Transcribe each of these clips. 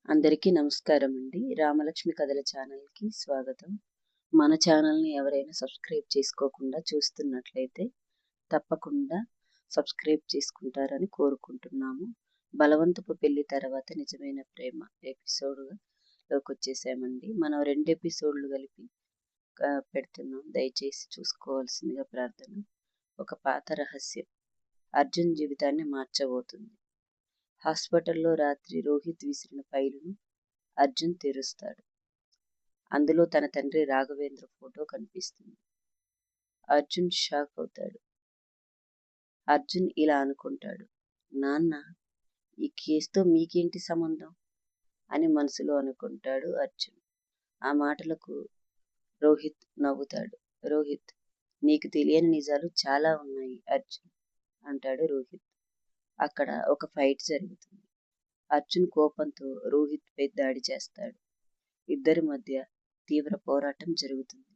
అందరికీ నమస్కారం అండి. రామలక్ష్మి కథల ఛానల్‌కి స్వాగతం. మన ఛానల్‌ని ఎవరైనా సబ్స్క్రైబ్ చేసుకోకుండా చూస్తున్నట్లయితే తప్పకుండా సబ్స్క్రైబ్ చేసుకుంటారని కోరుకుంటున్నాము. బలవంతపు పెళ్లి తర్వాత నిజమైన ప్రేమ ఎపిసోడ్‌లోకొచ్చేసామండి. మనం 2 ఎపిసోడ్‌లు కలిపి పెడుతున్నాం. దయచేసి చూసుకోవాల్సిందిగా ప్రార్థన. ఒక పాత రహస్యం అర్జున్ జీవితాన్ని మార్చబోతుంది. హాస్పిటల్లో రాత్రి రోహిత్ విసిరిన ఫైలును అర్జున్ తెరుస్తాడు. అందులో తన తండ్రి రాఘవేంద్ర ఫోటో కనిపిస్తుంది. అర్జున్ షాక్ అవుతాడు. అర్జున్ ఇలా అనుకుంటాడు, నాన్న, ఈ కేసుతో మీకేంటి సంబంధం అని మనసులో అనుకుంటాడు అర్జున్. ఆ మాటలకు రోహిత్ నవ్వుతాడు. రోహిత్, నీకు తెలియని నిజాలు చాలా ఉన్నాయి అర్జున్ అంటాడు రోహిత్. అక్కడ ఒక ఫైట్ జరుగుతుంది. అర్జున్ కోపంతో రోహిత్ పై దాడి చేస్తాడు. ఇద్దరి మధ్య తీవ్ర పోరాటం జరుగుతుంది.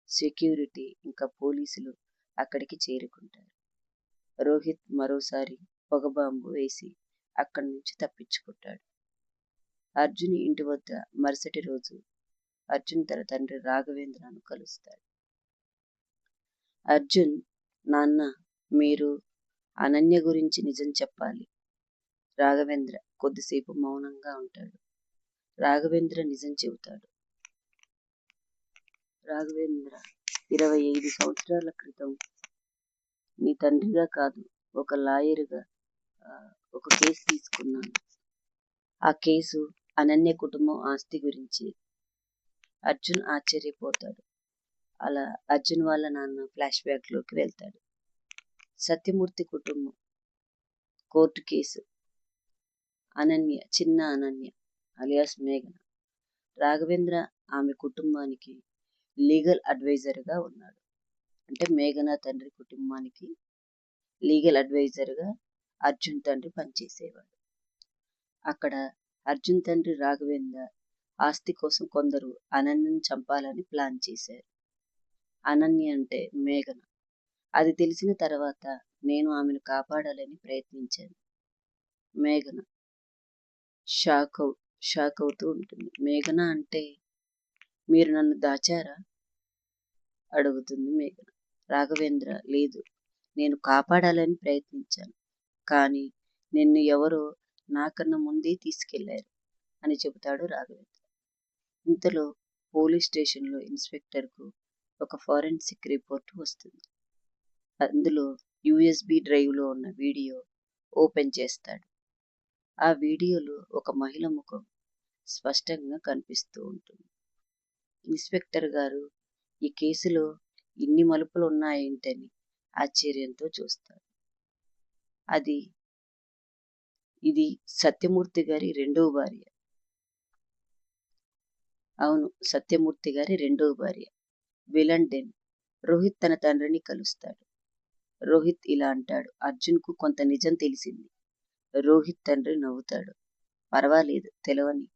సెక్యూరిటీ ఇంకా పోలీసులు అక్కడికి చేరుకుంటారు. రోహిత్ మరోసారి పొగబాంబు వేసి అక్కడి నుంచి తప్పించుకుంటాడు. అర్జున్ ఇంటి వద్ద మరుసటి రోజు అర్జున్ తన తండ్రి రాఘవేంద్రను కలుస్తాడు. అర్జున్, నాన్న, మీరు అనన్య గురించి నిజం చెప్పాలి. రాఘవేంద్ర కొద్దిసేపు మౌనంగా ఉంటాడు. రాఘవేంద్ర నిజం చెబుతాడు. రాఘవేంద్ర, 25 సంవత్సరాల క్రితం నీ తండ్రిగా కాదు, ఒక లాయర్గా ఒక కేసు తీసుకున్నాను. ఆ కేసు అనన్య కుటుంబం ఆస్తి గురించి. అర్జున్ ఆశ్చర్యపోతాడు. అలా అర్జున్ వాళ్ళ నాన్న ఫ్లాష్ బ్యాక్లోకి వెళ్తాడు. సత్యమూర్తి కుటుంబం కోర్టు కేసు. అనన్య, చిన్న అనన్య అలియాస్ మేఘన. రాఘవేంద్ర ఆమె కుటుంబానికి లీగల్ అడ్వైజర్గా ఉన్నాడు. అంటే మేఘన తండ్రి కుటుంబానికి లీగల్ అడ్వైజర్గా అర్జున్ తండ్రి పనిచేసేవాడు. అక్కడ అర్జున్ తండ్రి రాఘవేంద్ర ఆస్తి కోసం కొందరు అనన్యను చంపాలని ప్లాన్ చేశారు. అనన్య అంటే మేఘన. అది తెలిసిన తర్వాత నేను ఆమెను కాపాడాలని ప్రయత్నించాను. మేఘన షాక్ అవుతూ ఉంటుంది. మేఘన అంటే మీరు నన్ను దాచారా అడుగుతుంది మేఘన. రాఘవేంద్ర, లేదు, నేను కాపాడాలని ప్రయత్నించాను, కానీ నిన్ను ఎవరో నాకన్నా ముందే తీసుకెళ్లారు అని చెబుతాడు రాఘవేంద్ర. ఇంతలో పోలీస్ స్టేషన్లో ఇన్స్పెక్టర్కు ఒక ఫారెన్సిక్ రిపోర్ట్ వస్తుంది. అందులో యూఎస్బి డ్రైవ్లో ఉన్న వీడియో ఓపెన్ చేస్తాడు. ఆ వీడియోలో ఒక మహిళ ముఖం స్పష్టంగా కనిపిస్తూ ఉంటుంది. ఇన్స్పెక్టర్ గారు, ఈ కేసులో ఇన్ని మలుపులు ఉన్నాయేంటని ఆశ్చర్యంతో చూస్తాడు. ఇది సత్యమూర్తి గారి రెండవ భార్య. అవును, సత్యమూర్తి గారి రెండవ భార్య విలండెన్. రోహిత్ తన తండ్రిని కలుస్తాడు. రోహిత్ ఇలా అంటాడు, అర్జున్కు కొంత నిజం తెలిసింది. రోహిత్ తండ్రి నవ్వుతాడు. పర్వాలేదు, తెలవని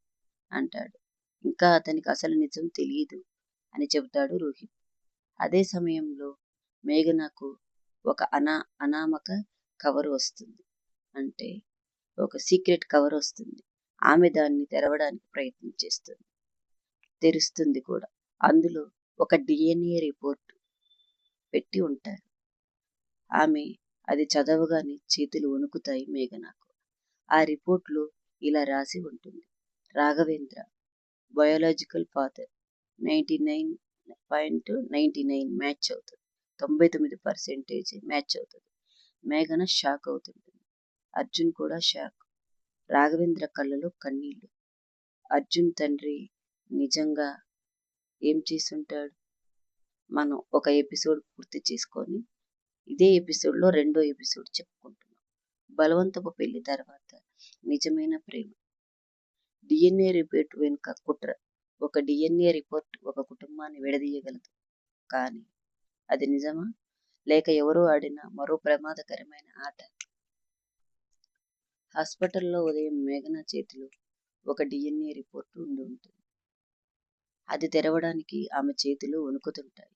అంటాడు. ఇంకా అతనికి అసలు నిజం తెలియదు అని చెబుతాడు రోహిత్. అదే సమయంలో మేఘనకు ఒక అనామక కవర్ వస్తుంది. అంటే ఒక సీక్రెట్ కవర్ వస్తుంది. ఆమె దాన్ని తెరవడానికి ప్రయత్నం చేస్తుంది. తెరుస్తుంది కూడా. అందులో ఒక DNA రిపోర్ట్ పెట్టి ఉంటారు. ఆమె అది చదవగానే చేతులు వణుకుతాయి మేఘనకు. ఆ రిపోర్ట్లో ఇలా రాసి ఉంటుంది, రాఘవేంద్ర బయోలాజికల్ ఫాదర్ 99.99 మ్యాచ్ అవుతుంది. 99% మ్యాచ్ అవుతుంది. మేఘన షాక్ అవుతుంది. అర్జున్ కూడా షాక్. రాఘవేంద్ర కళ్ళలో కన్నీళ్లు. అర్జున్ తండ్రి నిజంగా ఏం చేసుంటాడు? మనం ఒక ఎపిసోడ్ పూర్తి చేసుకొని ఇదే ఎపిసోడ్లో రెండో ఎపిసోడ్ చెప్పుకుంటున్నాం. బలవంతపు పెళ్లి తర్వాత నిజమైన ప్రేమ. DNA రిపోర్ట్ వెనుక కుట్ర. ఒక DNA రిపోర్ట్ ఒక కుటుంబాన్ని విడదీయగలదు. కానీ అది నిజమా, లేక ఎవరో ఆడిన మరో ప్రమాదకరమైన ఆట? హాస్పిటల్లో ఉదయం మేఘన చేతిలో ఒక DNA రిపోర్ట్ ఉండి ఉంటుంది. అది తెరవడానికి ఆమె చేతులు వణుకుతుంటాయి.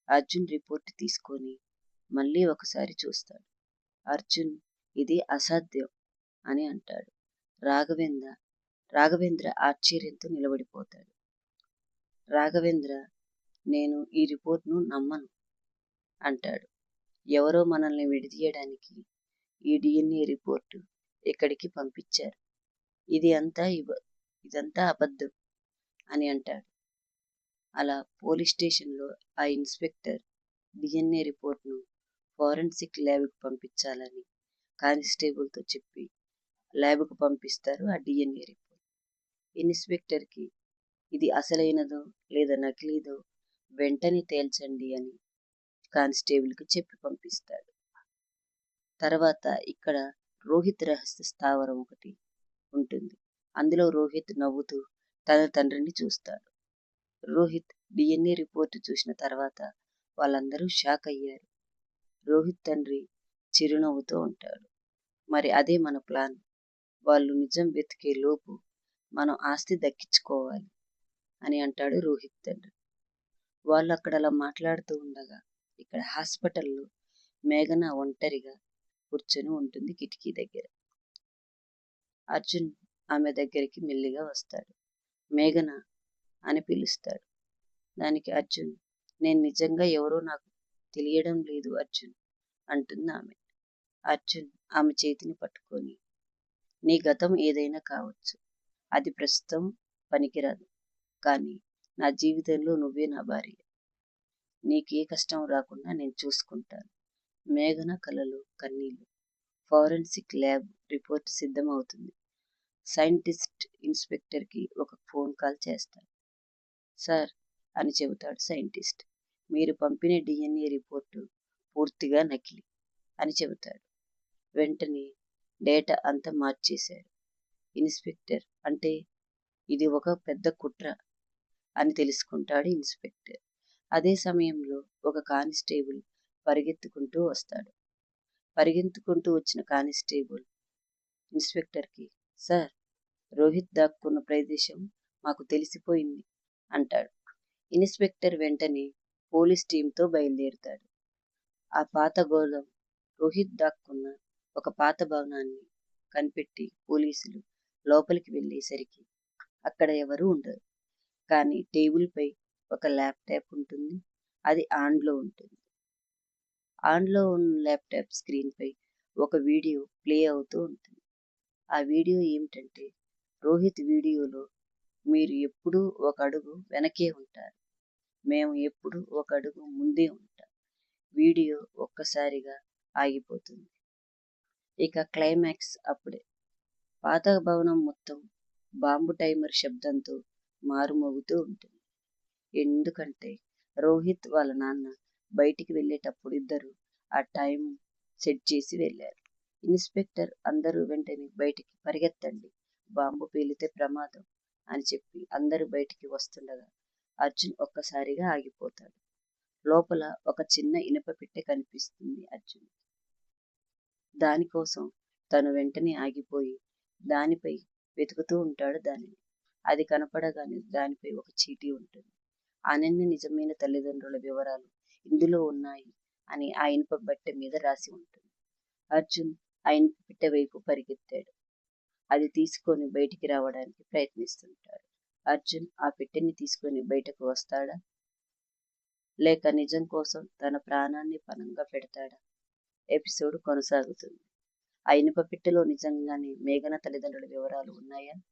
అర్జున్ రిపోర్ట్ తీసుకొని మళ్ళీ ఒకసారి చూస్తాడు. అర్జున్, ఇది అసాధ్యం అని అంటాడు. రాఘవేంద్ర, రాఘవేంద్ర ఆశ్చర్యంతో నిలబడిపోతాడు. రాఘవేంద్ర, నేను ఈ రిపోర్ట్ను నమ్మను అంటాడు. ఎవరో మనల్ని విడదీయడానికి ఈ డిఎన్ఏ రిపోర్టు ఇక్కడికి పంపించారు. ఇదంతా అబద్ధం అని అంటాడు. అలా పోలీస్ స్టేషన్లో ఆ ఇన్స్పెక్టర్ డిఎన్ఏ రిపోర్ట్ను ఫోరెన్సిక్ ల్యాబ్కు పంపించాలని కానిస్టేబుల్తో చెప్పి ల్యాబ్కు పంపిస్తారు ఆ డిఎన్ఏ రిపోర్ట్. ఇన్స్పెక్టర్కి ఇది అసలైనదో లేదా నకిలీదో వెంటనే తేల్చండి అని కానిస్టేబుల్కి చెప్పి పంపిస్తాడు. తర్వాత ఇక్కడ రోహిత్ రహస్య స్థావరం ఒకటి ఉంటుంది. అందులో రోహిత్ నవ్వుతూ తన తండ్రిని చూస్తాడు. రోహిత్ డిఎన్ఏ రిపోర్టు చూసిన తర్వాత వాళ్ళందరూ షాక్ అయ్యారు. రోహిత్ తండ్రి చిరునవ్వుతో ఉంటాడు. మరి అదే మన ప్లాన్. వాళ్ళు నిజం వెతికే లోపు మనం ఆస్తి దక్కించుకోవాలి అని అంటాడు రోహిత్ తండ్రి. వాళ్ళు అక్కడ అలా మాట్లాడుతూ ఉండగా ఇక్కడ హాస్పిటల్లో మేఘన ఒంటరిగా కూర్చొని ఉంటుంది కిటికీ దగ్గర. అర్జున్ ఆమె దగ్గరికి మెల్లిగా వస్తాడు. మేఘన అని పిలుస్తాడు. దానికి అర్జున్, నేను నిజంగా ఎవరో నాకు తెలియడం లేదు అర్జున్ అంటుంది ఆమె. అర్జున్ ఆమె చేతిని పట్టుకొని, నీ గతం ఏదైనా కావచ్చు, అది ప్రస్తుతం పనికిరాదు, కానీ నా జీవితంలో నువ్వే నా భార్య. నీకే కష్టం రాకుండా నేను చూసుకుంటాను. మేఘన కళ్ళలో కన్నీళ్లు. ఫోరెన్సిక్ ల్యాబ్ రిపోర్ట్ సిద్ధమవుతుంది. సైంటిస్ట్ ఇన్స్పెక్టర్కి ఒక ఫోన్ కాల్ చేస్తాడు. సార్ అని చెబుతాడు సైంటిస్ట్, మీరు పంపిన డిఎన్ఏ రిపోర్టు పూర్తిగా నకిలీ అని చెబుతాడు. వెంటనే డేటా అంతా మార్చేశారు. ఇన్స్పెక్టర్, అంటే ఇది ఒక పెద్ద కుట్ర అని తెలుసుకుంటాడు ఇన్స్పెక్టర్. అదే సమయంలో ఒక కానిస్టేబుల్ పరిగెత్తుకుంటూ వస్తాడు. పరిగెత్తుకుంటూ వచ్చిన కానిస్టేబుల్ ఇన్స్పెక్టర్కి, సార్, రోహిత్ దాక్కున్న ప్రదేశం మాకు తెలిసిపోయింది అంటాడు. ఇన్స్పెక్టర్ వెంటనే పోలీస్ టీంతో బయలుదేరుతాడు. ఆ పాత గోదాం, రోహిత్ దాక్కున్న ఒక పాత భవనాన్ని కనిపెట్టి పోలీసులు లోపలికి వెళ్ళేసరికి అక్కడ ఎవరూ ఉండరు. కానీ టేబుల్పై ఒక ల్యాప్టాప్ ఉంటుంది. అది ఆన్లో ఉంటుంది. ఆన్లో ఉన్న ల్యాప్టాప్ స్క్రీన్పై ఒక వీడియో ప్లే అవుతూ ఉంటుంది. ఆ వీడియో ఏమిటంటే, రోహిత్ వీడియోలో, మీరు ఎప్పుడూ ఒక అడుగు వెనకే ఉంటారు, మేము ఎప్పుడూ ఒక అడుగు ముందే ఉంటాం. వీడియో ఒక్కసారిగా ఆగిపోతుంది. ఇక క్లైమాక్స్ అప్పుడే. పాత భవనం మొత్తం బాంబు టైమర్ శబ్దంతో మారుమోగుతూ ఉంటుంది. ఎందుకంటే రోహిత్ వాళ్ళ నాన్న బయటికి వెళ్ళేటప్పుడు ఇద్దరు ఆ టైం సెట్ చేసి వెళ్ళారు. ఇన్స్పెక్టర్, అందరూ వెంటనే బయటికి పరిగెత్తండి, బాంబు పేలితే ప్రమాదం అని చెప్పి అందరూ బయటికి వస్తుండగా అర్జున్ ఒక్కసారిగా ఆగిపోతాడు. లోపల ఒక చిన్న ఇనుప పెట్టె కనిపిస్తుంది అర్జున్. దానికోసం తను వెంటనే ఆగిపోయి దానిపై వెతుకుతూ ఉంటాడు దానిని. అది కనపడగానే దానిపై ఒక చీటీ ఉంటుంది. అనన్య నిజమైన తల్లిదండ్రుల వివరాలు ఇందులో ఉన్నాయి అని ఆ ఇనుప బట్టె మీద రాసి ఉంటుంది. అర్జున్ ఆ ఇనుప పెట్టె వైపు పరిగెత్తాడు. అది తీసుకొని బయటికి రావడానికి ప్రయత్నిస్తుంటాడు. అర్జున్ ఆ పెట్టెని తీసుకొని బయటకు వస్తాడా, లేక నిజం కోసం తన ప్రాణాన్ని పణంగా పెడతాడా? ఎపిసోడ్ కొనసాగుతుంది. ఆ ఇనుప పెట్టెలో నిజంగానే మేఘన తల్లిదండ్రుల వివరాలు ఉన్నాయా?